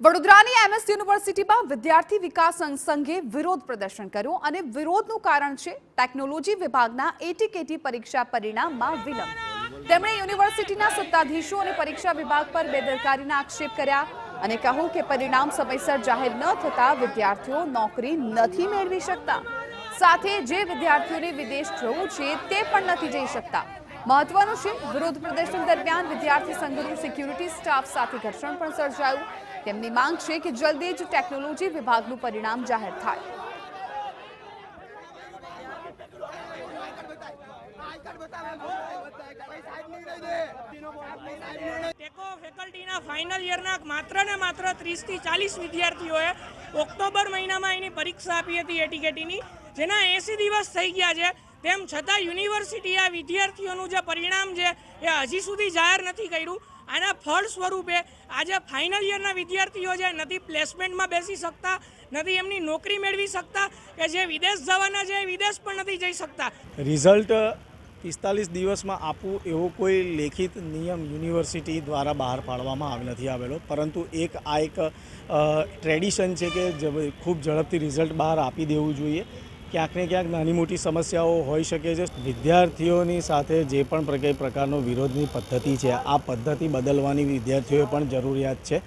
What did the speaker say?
વડોદરાની એમએસ યુનિવર્સિટીમાં વિદ્યાર્થી વિકાસ સંઘે વિરોધ પ્રદર્શન કર્યું અને વિરોધનું કારણ છે ટેકનોલોજી વિભાગના એટીકેટી પરીક્ષા પરિણામમાં વિલંબ। તેમણે યુનિવર્સિટીના સત્તાધીશો અને પરીક્ષા વિભાગ પર બેદરકારીના આક્ષેપ કર્યા અને કહ્યું કે પરિણામ સમયસર જાહેર ન થતા વિદ્યાર્થીઓ નોકરી નથી મેળવી શકતા, સાથે જે વિદ્યાર્થીઓને વિદેશ જવું છે તે પણ નથી જઈ શકતા। મહત્વનું છે, વિરોધ પ્રદર્શન દરમિયાન વિદ્યાર્થી સંઘનું સિક્યુરિટી સ્ટાફ સાથે ઘર્ષણ પણ સર્જાયું। તેમની માંગ છે કે જલ્દી જ ટેકનોલોજી વિભાગનું પરિણામ જાહેર થાય। ટેકો ફેકલ્ટીના ફાઇનલ યરના માત્ર ને માત્ર 30 થી 40 વિદ્યાર્થીઓએ ઓક્ટોબર મહિનામાં એની પરીક્ષા આપી હતી એટીકેટીની, જેના 80 દિવસ થઈ ગયા છે। તેમ છતાં યુનિવર્સિટી આ વિદ્યાર્થીઓનું જે પરિણામ છે એ હજી સુધી જાહેર નથી કર્યું। આના ફળ સ્વરૂપે આજે ફાઇનલ યરના વિદ્યાર્થીઓ છે નથી પ્લેસમેન્ટમાં બેસી શકતા, નથી એમની નોકરી મેળવી શકતા, કે જે વિદેશ જવાના છે એ વિદેશ પણ નથી જઈ શકતા। રિઝલ્ટ 45 દિવસમાં આપવું એવો કોઈ લેખિત નિયમ યુનિવર્સિટી દ્વારા બહાર પાડવામાં નથી આવેલો, પરંતુ એક ટ્રેડિશન છે કે ખૂબ ઝડપથી રિઝલ્ટ બહાર આપી દેવું જોઈએ। ક્યાંક ને ક્યાંક નાની મોટી સમસ્યાઓ હોઈ શકે છે। વિદ્યાર્થીઓની સાથે જે પણ પ્રકારનો વિરોધની પદ્ધતિ છે, આ પદ્ધતિ બદલવાની વિદ્યાર્થીઓએ પણ જરૂરિયાત છે।